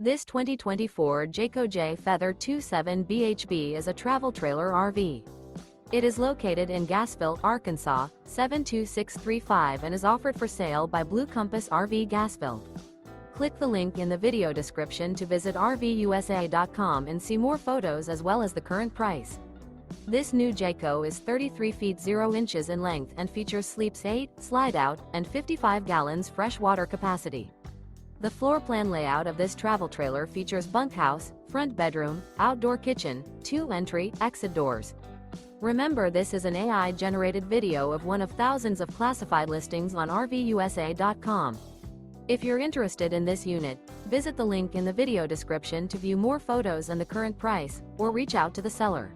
This 2024 Jayco Jay Feather 27 BHB is a travel trailer RV. It is located in Gassville, Arkansas, 72635 and is offered for sale by Blue Compass RV Gassville. Click the link in the video description to visit RVUSA.com and see more photos as well as the current price. This new Jayco is 33 feet 0 inches in length and features sleeps 8, Slideout, and 55 gallons fresh water capacity. The floor plan layout of this travel trailer features bunkhouse, front bedroom, outdoor kitchen, 2 entry/exit doors. Remember, this is an AI-generated video of one of thousands of classified listings on RVUSA.com. If you're interested in this unit, visit the link in the video description to view more photos and the current price, or reach out to the seller.